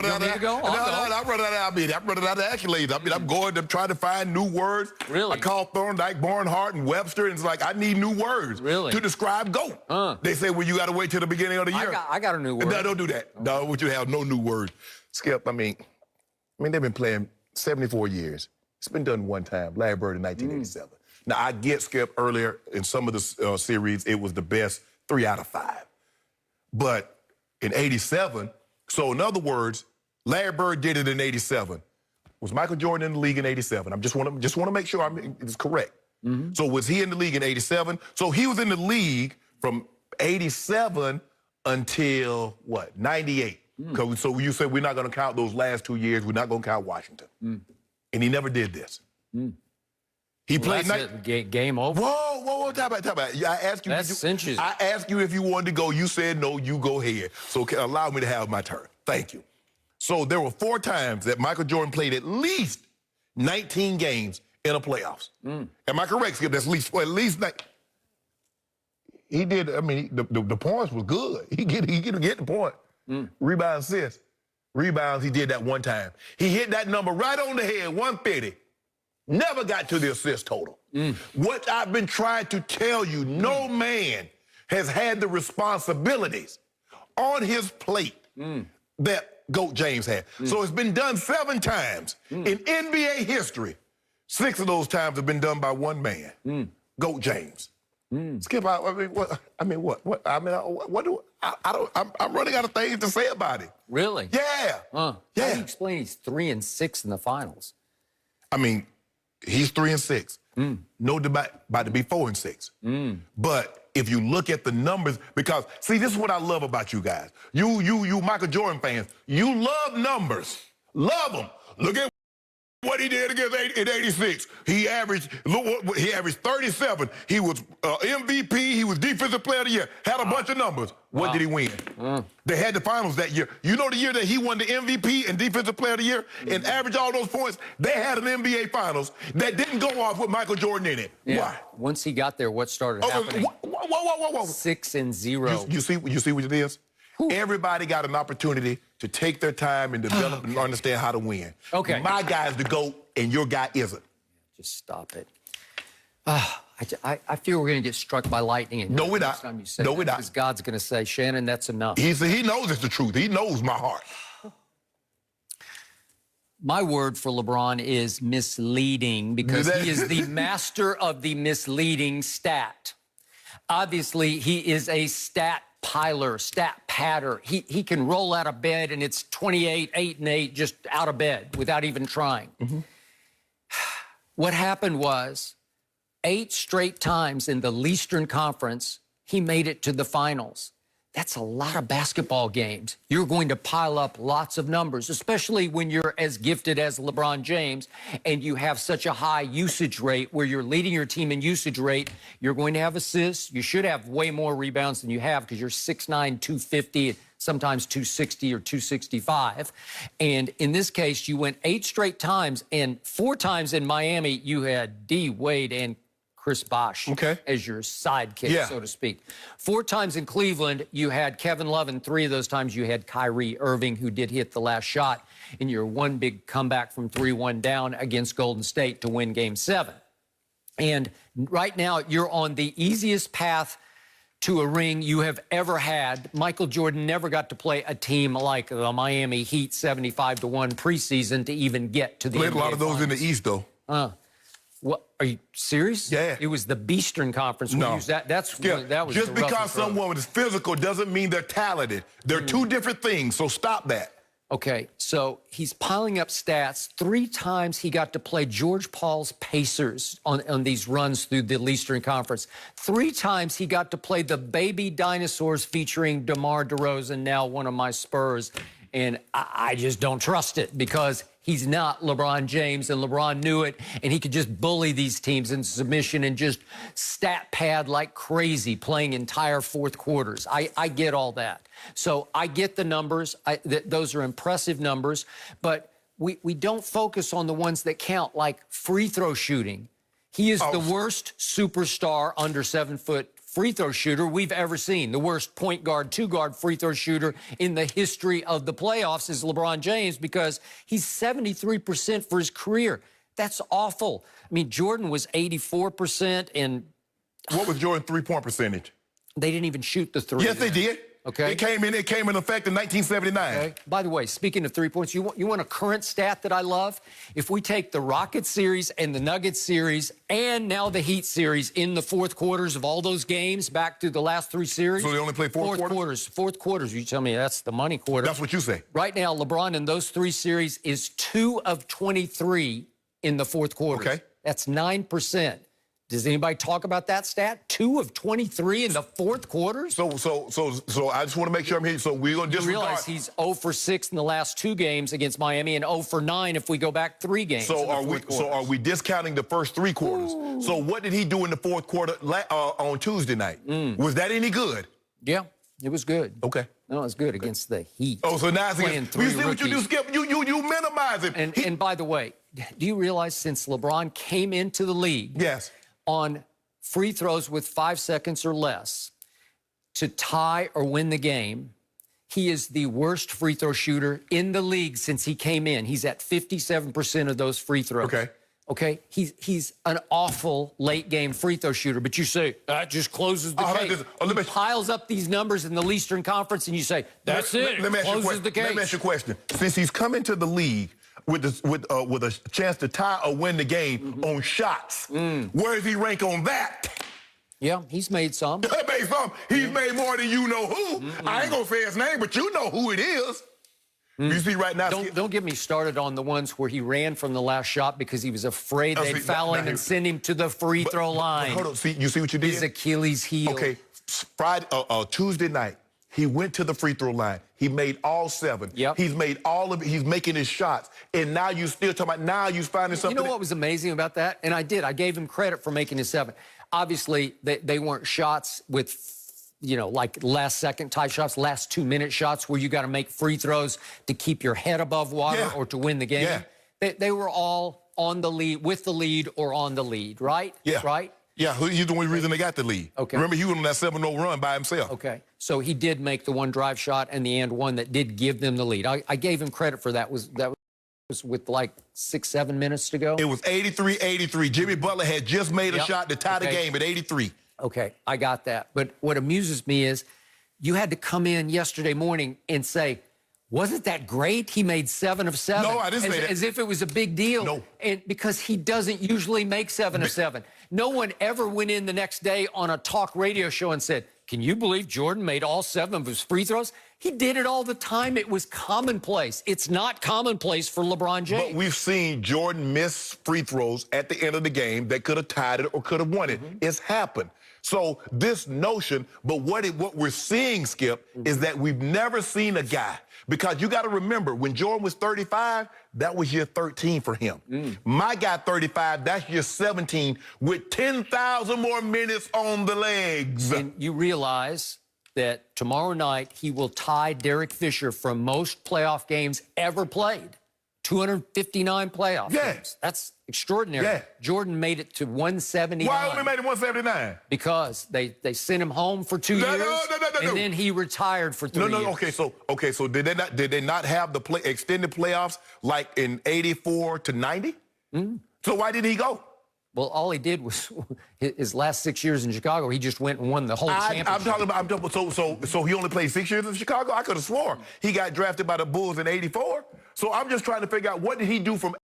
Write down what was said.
You want me to go? I'm running out of accolades. I'm trying to find new words. Really? I call Thorndike, Barnhart, and Webster, and it's like, I need new words to describe GOAT. They say, well, you got to wait till the beginning of the year. I got a new word. No, don't do that. Okay. No, would you have no new words? Skip, I mean, they've been playing 74 years. It's been done one time, Larry Bird in 1987. Now, I get, Skip, earlier in some of the series, it was the best 3 out of 5. But in 87, so in other words, Larry Bird did it in 87. Was Michael Jordan in the league in 87? I just want to make sure it's correct. So was he in the league in 87? So he was in the league from 87 until, what, 98? So you said we're not going to count those last 2 years. We're not going to count Washington. And he never did this. He played game over. Whoa, talk about. I asked you. I asked you if you wanted to go. You said no. You go ahead. So allow me to have my turn. Thank you. So there were 4 times that Michael Jordan played at least 19 games in a playoffs. Am I correct, Skip? That's at least 19. He did. I mean, the points was good. He get the point. Rebounds, assists. Rebounds. He did that one time. He hit that number right on the head. 150. Never got to the assist total. What I've been trying to tell you, no man has had the responsibilities on his plate that GOAT James had. So it's been done 7 times in NBA history. 6 of those times have been done by one man, GOAT James. Skip, I'm running out of things to say about it. Really? Yeah. How do you explain he's 3 and 6 in the finals? I mean, he's 3 and 6. No debate about to be 4 and 6. But if you look at the numbers, because see, this is what I love about you guys. You Michael Jordan fans, you love numbers. Love them. Look at what he did against in 86. He averaged 37. He was MVP. He was Defensive Player of the Year. Had a bunch of numbers. What did he win? They had the finals that year. You know the year that he won the MVP and Defensive Player of the Year and averaged all those points? They had an NBA Finals that didn't go off with Michael Jordan in it. Yeah. Why? Once he got there, what started happening? Whoa. 6 and 0. You see what it is? Everybody got an opportunity to take their time and develop and understand how to win. Okay. My guy's the GOAT, and your guy isn't. Just stop it. I feel we're going to get struck by lightning. No, we're not. No, we're not. Because God's going to say, Shannon, that's enough. He knows it's the truth. He knows my heart. My word for LeBron is misleading, because he is the master of the misleading stat. Obviously, he is a stat piler, stat padder. He can roll out of bed and it's 28, 8 and 8, just out of bed without even trying. What happened was 8 straight times in the Eastern Conference, he made it to the finals. That's a lot of basketball games. You're going to pile up lots of numbers, especially when you're as gifted as LeBron James and you have such a high usage rate where you're leading your team in usage rate. You're going to have assists. You should have way more rebounds than you have because you're 6'9", 250, sometimes 260 or 265. And in this case, you went 8 straight times, and 4 times in Miami, you had D. Wade and Chris Bosh as your sidekick, so to speak. 4 times in Cleveland, you had Kevin Love, and 3 of those times you had Kyrie Irving, who did hit the last shot in your one big comeback from 3-1 down against Golden State to win Game 7. And right now, you're on the easiest path to a ring you have ever had. Michael Jordan never got to play a team like the Miami Heat 75-1 preseason to even get to the NBA Played a lot of those Finals. in the East, though. What, are you serious? Yeah. It was the Beastern Conference. No. That was just because someone is physical doesn't mean they're talented. They're 2 different things, so stop that. Okay, so he's piling up stats. 3 times he got to play George Paul's Pacers on these runs through the Eastern Conference. 3 times he got to play the baby dinosaurs featuring DeMar DeRozan, now one of my Spurs. And I just don't trust it, because he's not LeBron James, and LeBron knew it, and he could just bully these teams in submission and just stat pad like crazy, playing entire 4th quarters. I get all that. So I get the numbers. Those are impressive numbers, but we don't focus on the ones that count, like free throw shooting. He is the worst superstar under 7 foot free throw shooter we've ever seen. The worst point guard, two guard free throw shooter in the history of the playoffs is LeBron James because he's 73% for his career. That's awful. I mean, Jordan was 84% and... What was Jordan's three-point percentage? They didn't even shoot the three. Yes, they did. Okay. It came in effect in 1979. Okay. By the way, speaking of 3 points, you want a current stat that I love? If we take the Rockets series and the Nuggets series and now the Heat series in the fourth quarters of all those games back to the last 3 series. So they only play fourth quarters? Fourth quarters. You tell me that's the money quarter. That's what you say. Right now, LeBron in those 3 series is 2 of 23 in the fourth quarters. Okay. That's 9%. Does anybody talk about that stat? 2 of 23 in the fourth quarters? So I just want to make sure I'm here. So we're going to disregard. You realize he's 0 for 6 in the last 2 games against Miami and 0 for 9 if we go back 3 games. So are we discounting the first 3 quarters? Ooh. So what did he do in the fourth quarter on Tuesday night? Was that any good? Yeah, it was good. Okay. No, it was good against the Heat. Oh, so now it's against. You see what you do, Skip? You minimize it. And by the way, do you realize since LeBron came into the league? Yes. On free throws with 5 seconds or less to tie or win the game, he is the worst free throw shooter in the league since he came in. He's at 57% of those free throws. Okay. Okay, he's an awful late game free throw shooter, but you say that just closes the case. He piles up these numbers in the Eastern Conference, and you say that's it. Closes the case. Let me ask you a question. Since he's come into the league with a chance to tie or win the game on shots, where does he rank on that? Yeah, he's made some. He's made more than you know who. I ain't gonna say his name, but you know who it is. You see right now. Don't get me started on the ones where he ran from the last shot because he was afraid they'd foul him and send him to the free throw line. Hold on, you see what you did? His Achilles heel. Okay, Tuesday night, he went to the free throw line. He made all 7. Yep. He's made all of it. He's making his shots. And now you still talking about now you finding something. You know what was amazing about that? And I gave him credit for making his 7. Obviously, they weren't shots with, you know, like last second type shots, last 2-minute shots where you got to make free throws to keep your head above water or to win the game. Yeah. They were all on the lead, with the lead or on the lead, right? Yeah. Right? Yeah, he's the only reason they got the lead. Okay. Remember, he went on that 7-0 run by himself. Okay. So he did make the one drive shot and the and one that did give them the lead. I gave him credit for that. That was with like 6-7 minutes to go. It was 83-83. Jimmy Butler had just made a shot to tie the game at 83. Okay, I got that. But what amuses me is you had to come in yesterday morning and say, wasn't that great? He made 7 of 7. No, I didn't say that. As if it was a big deal. No. And because he doesn't usually make 7 of 7. No one ever went in the next day on a talk radio show and said, can you believe Jordan made all 7 of his free throws? He did it all the time. It was commonplace. It's not commonplace for LeBron James. But we've seen Jordan miss free throws at the end of the game that could have tied it or could have won it. It's happened. So this notion, but what we're seeing, Skip, is that we've never seen a guy, because you got to remember, when Jordan was 35, that was year 13 for him. My guy 35, that's year 17 with 10,000 more minutes on the legs. And you realize that tomorrow night he will tie Derek Fisher for most playoff games ever played. 259 playoff games. That's extraordinary. Yeah. Jordan made it to 179. Why only made it 179? Because they sent him home for 2 years, and then he retired for 3 years. Okay, so did they not have the extended playoffs like in 84 to 90? So why did he go? Well, all he did was his last 6 years in Chicago, he just went and won the whole championship. I'm talking about, so he only played 6 years in Chicago? I could have swore he got drafted by the Bulls in 84. So I'm just trying to figure out, what did he do from